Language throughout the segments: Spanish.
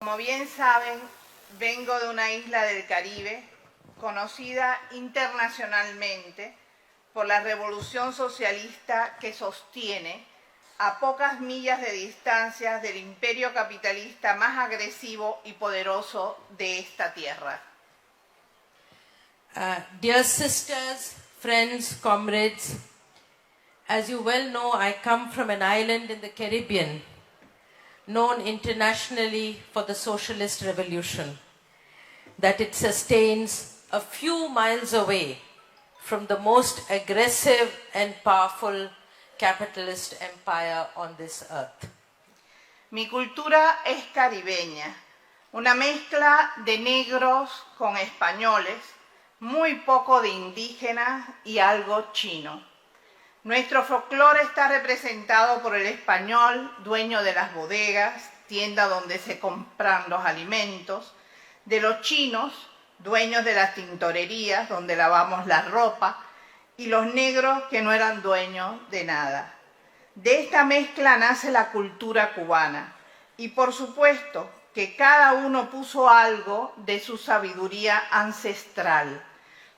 Como bien saben, vengo de una isla del Caribe conocida internacionalmente por la revolución socialista que sostiene a pocas millas de distancia del imperio capitalista más agresivo y poderoso de esta tierra. Dear sisters, friends, comrades, as you well know, I come from an island in the Caribbean known internationally for the Socialist Revolution, that it sustains a few miles away from the most aggressive and powerful capitalist empire on this earth. Mi cultura es caribeña, una mezcla de negros con españoles, muy poco de indígenas y algo chino. Nuestro folclore está representado por el español, dueño de las bodegas, tienda donde se compran los alimentos, de los chinos, dueños de las tintorerías, donde lavamos la ropa, y los negros que no eran dueños de nada. De esta mezcla nace la cultura cubana, y por supuesto que cada uno puso algo de su sabiduría ancestral.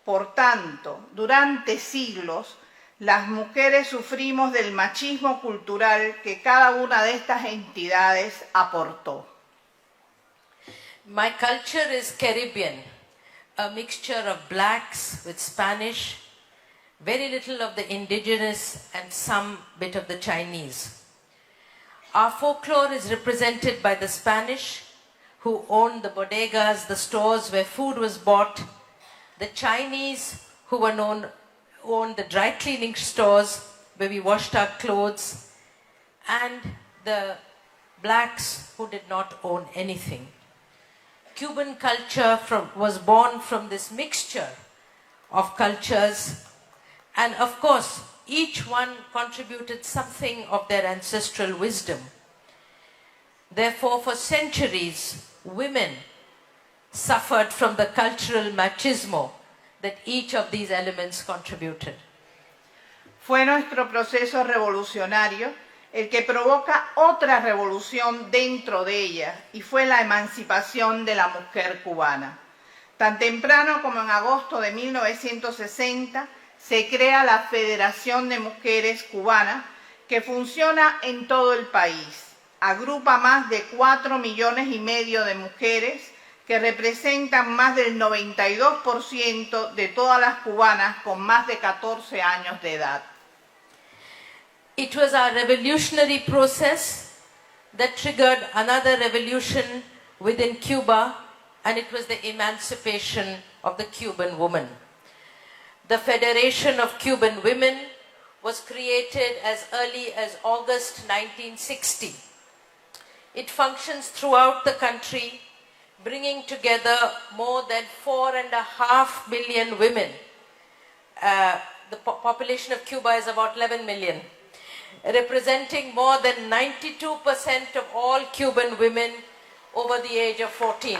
Por tanto, durante siglos, las mujeres sufrimos del machismo cultural que cada una de estas entidades aportó. My culture is Caribbean, a mixture of blacks with Spanish, very little of the indigenous and some bit of the Chinese. Our folklore is represented by the Spanish, who owned the bodegas, the stores where food was bought, the Chinese, who were owned the dry cleaning stores where we washed our clothes, and the blacks who did not own anything. Cuban culture was born from this mixture of cultures, and of course each one contributed something of their ancestral wisdom. Therefore, for centuries, women suffered from the cultural machismo that each of these elements contributed. Fue nuestro proceso revolucionario el que provoca otra revolución dentro de ella, y fue la emancipación de la mujer cubana. Tan temprano como en agosto de 1960 se crea la Federación de Mujeres Cubanas, que funciona en todo el país. Agrupa más de 4,5 millones de mujeres que representan más del 92% de todas las cubanas con más de 14 años de edad. It was our revolutionary process that triggered another revolution within Cuba, and it was the emancipation of the Cuban woman. The Federation of Cuban Women was created as early as August 1960. It functions throughout the country, bringing together more than 4.5 million women. The population of Cuba is about 11 million, representing more than 92% of all Cuban women over the age of 14.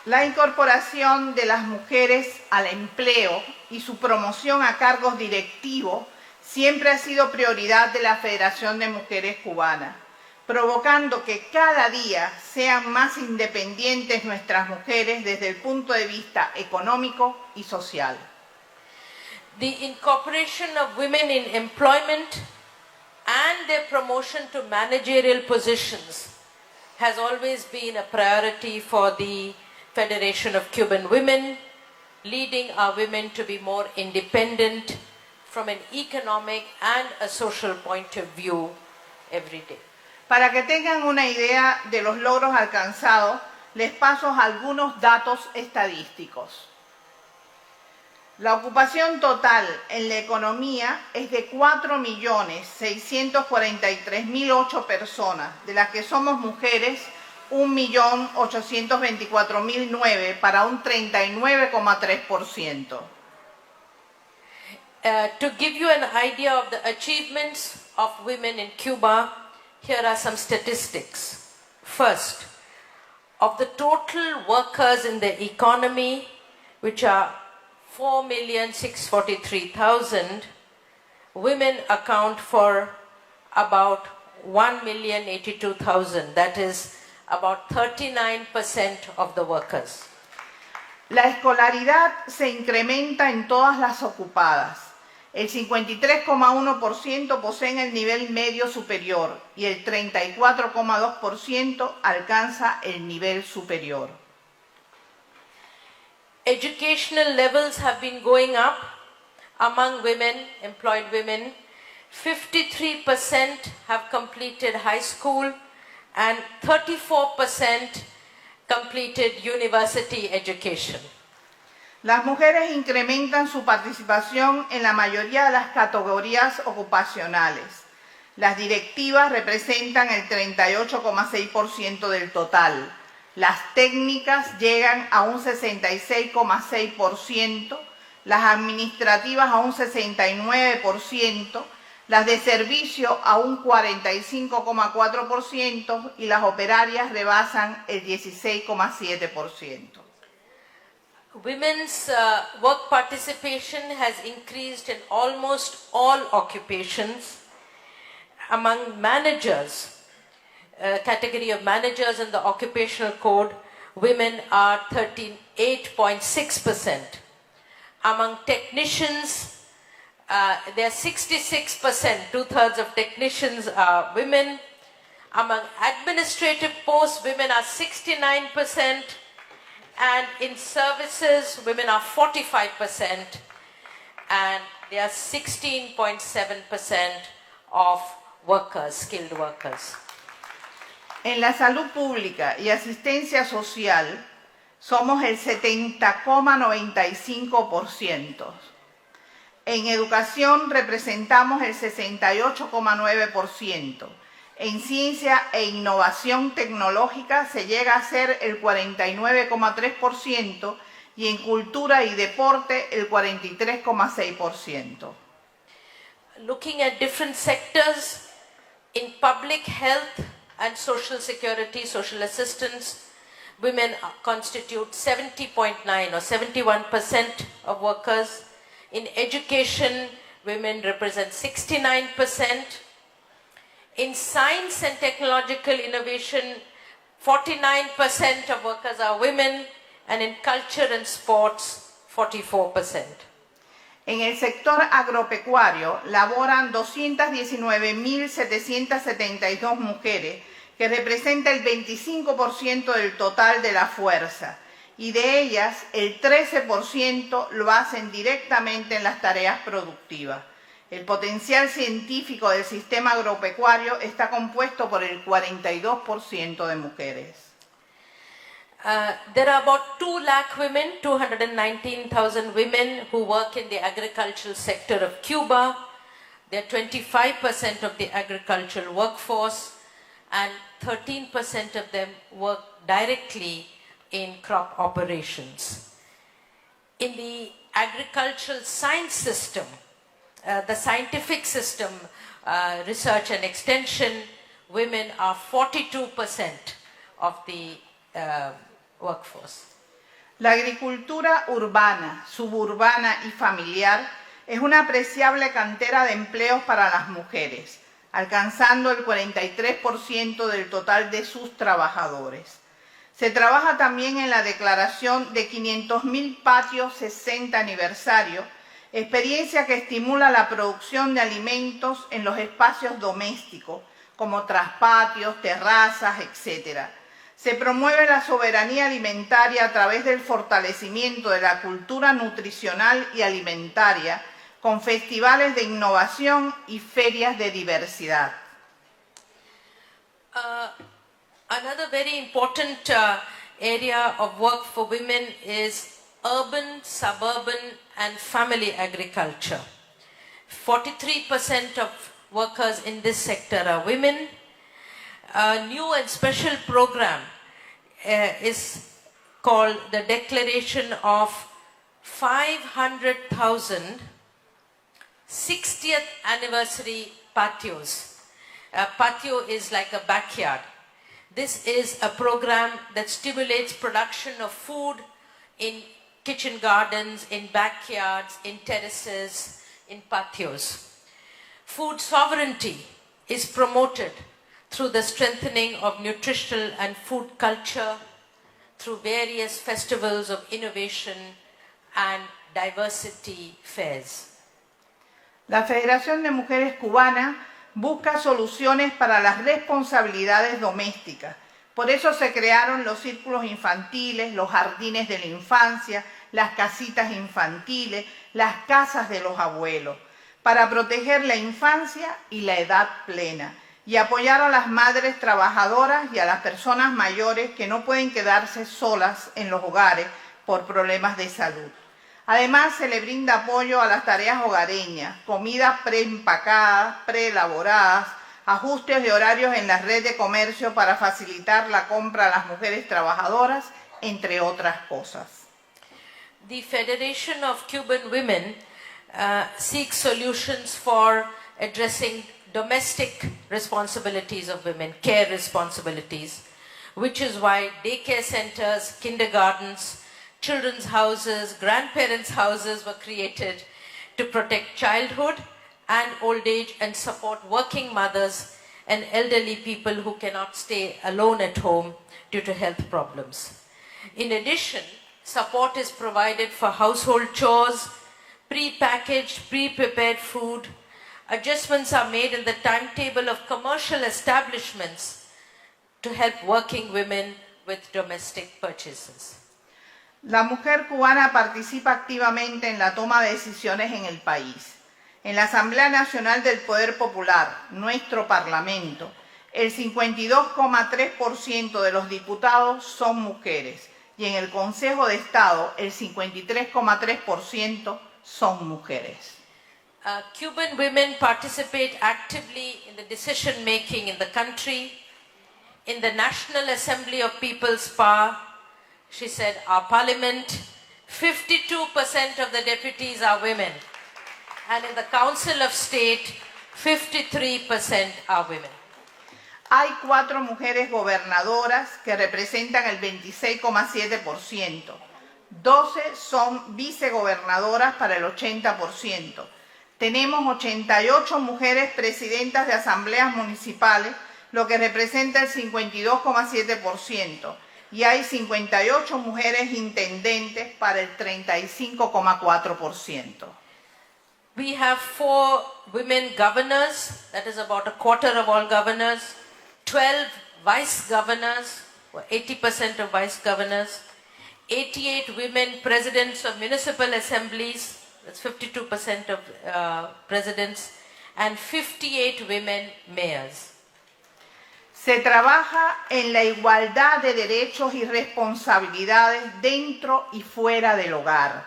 La incorporación de las mujeres al empleo y su promoción a cargos directivos siempre ha sido prioridad de la Federación de Mujeres Cubanas, provocando que cada día sean más independientes nuestras mujeres desde el punto de vista económico y social. The incorporation of women in employment and their promotion to managerial positions has always been a priority for the Federation of Cuban Women, leading our women to be more independent from an economic and a social point of view every day. Para que tengan una idea de los logros alcanzados, les paso algunos datos estadísticos. La ocupación total en la economía es de 4.643.008 personas, de las que somos mujeres 1.824.009, para un 39,3%. To give you an idea of the achievements of women in Cuba, here are some statistics. First, of the total workers in the economy, which are 4,643,000, women account for about 1,082,000. That is about 39% of the workers. La escolaridad se incrementa en todas las ocupadas. El 53,1% poseen el nivel medio superior y el 34,2% alcanza el nivel superior. Educational levels have been going up among women, employed women. 53% have completed high school and 34% completed university education. Las mujeres incrementan su participación en la mayoría de las categorías ocupacionales. Las directivas representan el 38,6% del total. Las técnicas llegan a un 66,6%, las administrativas a un 69%, las de servicio a un 45,4% y las operarias rebasan el 16,7%. Women's work participation has increased in almost all occupations. Among managers, category of managers in the occupational code, women are 38.6%. Among technicians, they are 66%, two-thirds of technicians are women. Among administrative posts, women are 69%. And in services, women are 45%, and they are 16.7% of workers, skilled workers. En la salud pública y asistencia social somos el 70,95%. En educación representamos el 68,9%. En ciencia e innovación tecnológica se llega a ser el 49,3% y en cultura y deporte el 43,6%. Looking at different sectors, in public health and social security, social assistance, women constitute 70.9 or 71% of workers. In education, women represent 69%. In science and technological innovation, 49% of workers are women, and in culture and sports, 44%. En el sector agropecuario laboran 219.772 mujeres, que representa el 25% del total de la fuerza, y de ellas el 13% lo hacen directamente en las tareas productivas. El potencial científico del sistema agropecuario está compuesto por el 42% de mujeres. There are about 2 lakh women, 219,000 women who work in the agricultural sector of Cuba. They are 25% of the agricultural workforce, and 13% of them work directly in crop operations. In the agricultural science system, the scientific system, research and extension, women are 42% of the workforce. La agricultura urbana, suburbana y familiar es una apreciable cantera de empleos para las mujeres, alcanzando el 43% del total de sus trabajadores. Se trabaja también en la declaración de 500.000 patios 60 aniversario, experiencia que estimula la producción de alimentos en los espacios domésticos, como traspatios, terrazas, etc. Se promueve la soberanía alimentaria a través del fortalecimiento de la cultura nutricional y alimentaria, con festivales de innovación y ferias de diversidad. Another very important area of work for women is urban, suburban and family agriculture. 43% of workers in this sector are women. A new and special program is called the Declaration of 500,000 60th anniversary patios. A patio is like a backyard. This is a program that stimulates production of food in kitchen gardens, in backyards, in terraces, in patios. Food sovereignty is promoted through the strengthening of nutritional and food culture, through various festivals of innovation and diversity fairs. La Federación de Mujeres Cubanas busca soluciones para las responsabilidades domésticas. Por eso se crearon los círculos infantiles, los jardines de la infancia, las casitas infantiles, las casas de los abuelos, para proteger la infancia y la edad plena, y apoyar a las madres trabajadoras y a las personas mayores que no pueden quedarse solas en los hogares por problemas de salud. Además, se le brinda apoyo a las tareas hogareñas, comidas preempacadas, preelaboradas, ajustes de horarios en la red de comercio para facilitar la compra a las mujeres trabajadoras, entre otras cosas. The Federation of Cuban Women seeks solutions for addressing domestic responsibilities of women, care responsibilities, which is why daycare centers, kindergartens, children's houses, grandparents' houses were created to protect childhood and old age and support working mothers and elderly people who cannot stay alone at home due to health problems. In addition, support is provided for household chores, pre-packaged, pre-prepared food. Adjustments are made in the timetable of commercial establishments to help working women with domestic purchases. La mujer cubana participa activamente en la toma de decisiones en el país. En la Asamblea Nacional del Poder Popular, nuestro Parlamento, el 52,3% de los diputados son mujeres y en el Consejo de Estado el 53,3% son mujeres. Cuban women participate actively in the decision making in the country, in the National Assembly of People's Power. She said, our parliament, 52% of the deputies are women. And in the Council of State, 53% are women. Hay 4 mujeres gobernadoras que representan el 26,7%. 12 son vicegobernadoras para el 80%. Tenemos 88 mujeres presidentas de asambleas municipales, lo que representa el 52,7%. Y hay 58 mujeres intendentes para el 35,4%. We have 4 women governors, that is about a quarter of all governors, 12 vice governors, 80% of vice governors, 88 women presidents of municipal assemblies, that's 52% of presidents, and 58 women mayors. Se trabaja en la igualdad de derechos y responsabilidades dentro y fuera del hogar,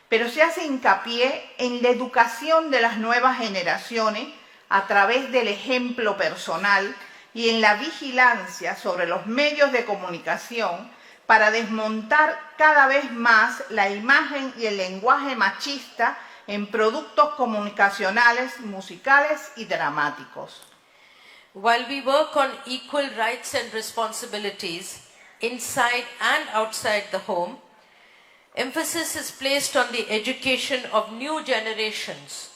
pero se hace hincapié en la educación de las nuevas generaciones a través del ejemplo personal y en la vigilancia sobre los medios de comunicación para desmontar cada vez más la imagen y el lenguaje machista en productos comunicacionales, musicales y dramáticos. While we work on equal rights and responsibilities inside and outside the home, emphasis is placed on the education of new generations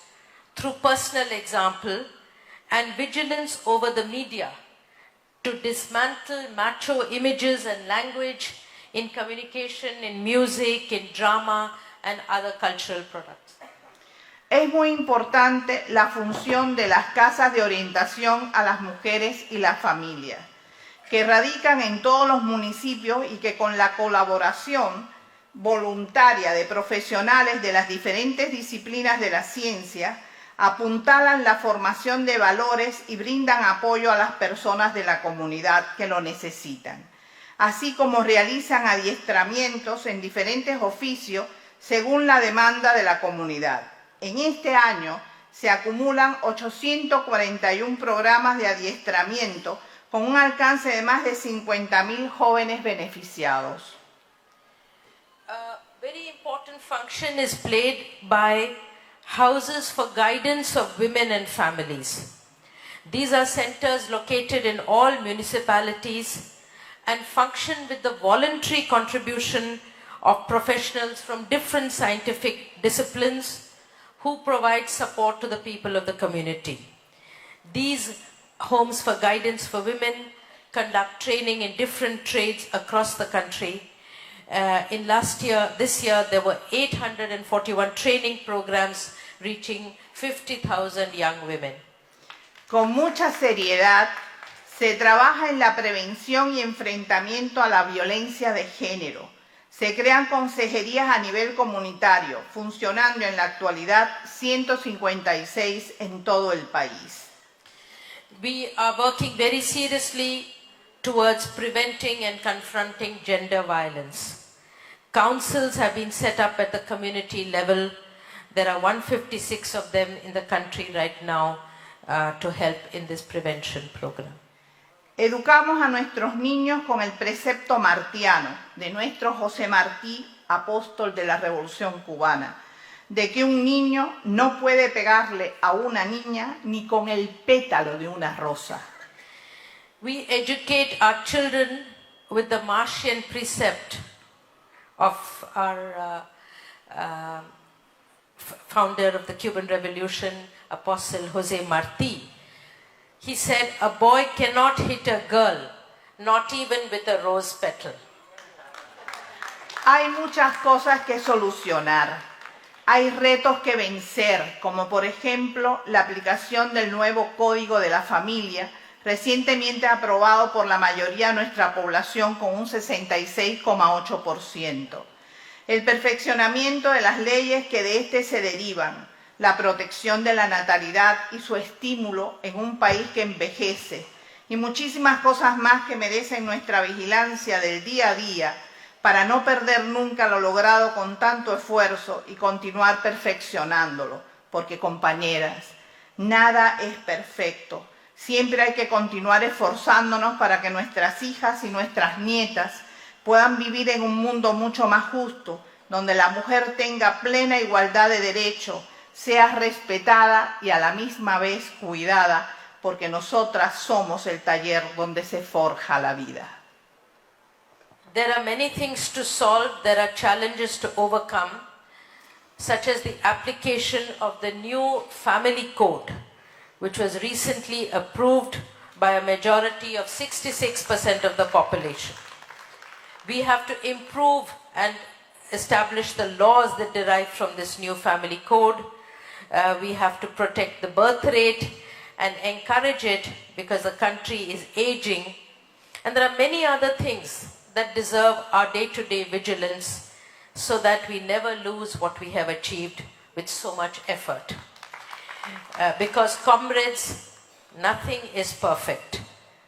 through personal example and vigilance over the media to dismantle macho images and language in communication, in music, in drama and other cultural products. Es muy importante la función de las casas de orientación a las mujeres y las familias, que radican en todos los municipios y que con la colaboración voluntaria de profesionales de las diferentes disciplinas de la ciencia apuntalan la formación de valores y brindan apoyo a las personas de la comunidad que lo necesitan, así como realizan adiestramientos en diferentes oficios según la demanda de la comunidad. En este año se acumulan 841 programas de adiestramiento con un alcance de más de 50.000 jóvenes beneficiados. A very important function is played by houses for guidance of women and families. These are centers located in all municipalities and function with the voluntary contribution of professionals from different scientific disciplines who provide support to the people of the community. These homes for guidance for women, conduct training in different trades across the country. This year, there were 841 training programs reaching 50,000 young women. Con mucha seriedad, se trabaja en la prevención y enfrentamiento a la violencia de género. Se crean consejerías a nivel comunitario, funcionando en la actualidad 156 en todo el país. We are working very seriously towards preventing and confronting gender violence. Councils have been set up at the community level. There are 156 of them in the country right now to help in this prevention program. Educamos a nuestros niños con el precepto martiano de nuestro José Martí, apóstol de la Revolución Cubana, de que un niño no puede pegarle a una niña ni con el pétalo de una rosa. We educate our children with the Martian precept of our founder of the Cuban Revolution, Apostle José Martí. He said, a boy cannot hit a girl, not even with a rose petal. Hay muchas cosas que solucionar. Hay retos que vencer, como por ejemplo la aplicación del nuevo Código de la Familia, recientemente aprobado por la mayoría de nuestra población con un 66,8%. El perfeccionamiento de las leyes que de este se derivan, la protección de la natalidad y su estímulo en un país que envejece, y muchísimas cosas más que merecen nuestra vigilancia del día a día para no perder nunca lo logrado con tanto esfuerzo y continuar perfeccionándolo, porque compañeras, nada es perfecto. Siempre hay que continuar esforzándonos para que nuestras hijas y nuestras nietas puedan vivir en un mundo mucho más justo, donde la mujer tenga plena igualdad de derechos, sea respetada y a la misma vez cuidada, porque nosotras somos el taller donde se forja la vida. There are many things to solve, there are challenges to overcome, such as the application of the new family code, which was recently approved by a majority of 66% of the population. We have to improve and establish the laws that derive from this new family code. We have to protect the birth rate and encourage it because the country is aging. And there are many other things that deserve our day-to-day vigilance so that we never lose what we have achieved with so much effort. Because comrades, nothing is perfect.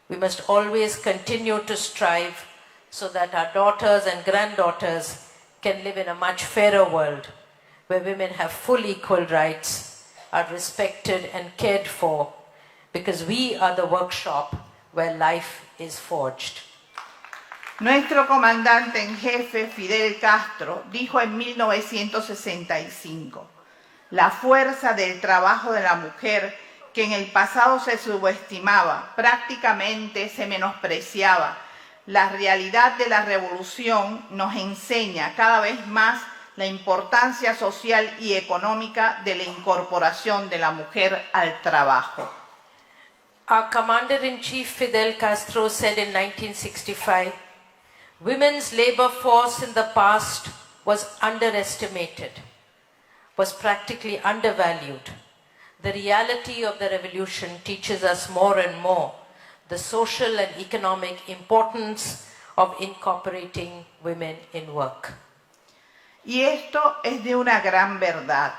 We must always continue to strive so that our daughters and granddaughters can live in a much fairer world where women have full equal rights, are respected and cared for, because we are the workshop where life is forged. Nuestro comandante en jefe, Fidel Castro, dijo en 1965, la fuerza del trabajo de la mujer, que en el pasado se subestimaba, prácticamente se menospreciaba, la realidad de la revolución nos enseña cada vez más la importancia social y económica de la incorporación de la mujer al trabajo. Our Commander-in-Chief Fidel Castro said in 1965, women's labor force in the past was underestimated, was practically undervalued. The reality of the revolution teaches us more and more the social and economic importance of incorporating women in work. Y esto es de una gran verdad.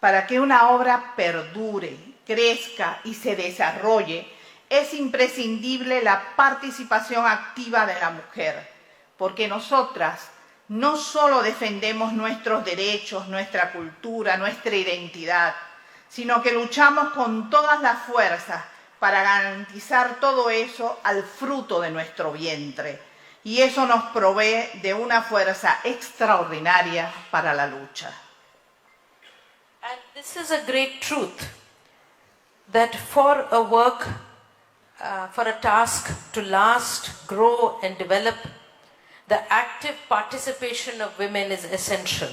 Para que una obra perdure, crezca y se desarrolle, es imprescindible la participación activa de la mujer, porque nosotras no solo defendemos nuestros derechos, nuestra cultura, nuestra identidad, sino que luchamos con todas las fuerzas para garantizar todo eso al fruto de nuestro vientre. Y eso nos provee de una fuerza extraordinaria para la lucha. And this is a great truth, that for a work, for a task to last, grow and develop, the active participation of women is essential.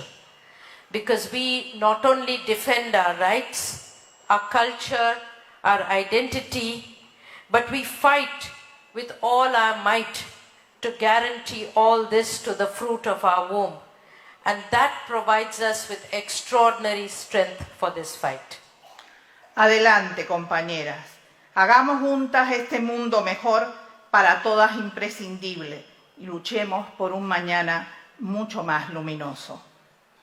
Because we not only defend our rights, our culture, our identity, but we fight with all our might to guarantee all this to the fruit of our womb. And that provides us with extraordinary strength for this fight. Adelante, compañeras. Hagamos juntas este mundo mejor, para todas imprescindible, y luchemos por un mañana mucho más luminoso.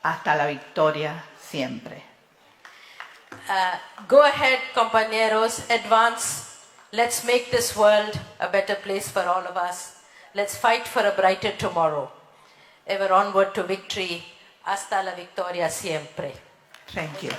Hasta la victoria siempre. Go ahead, compañeros, advance. Let's make this world a better place for all of us. Let's fight for a brighter tomorrow. Ever onward to victory. Hasta la victoria siempre. Thank you.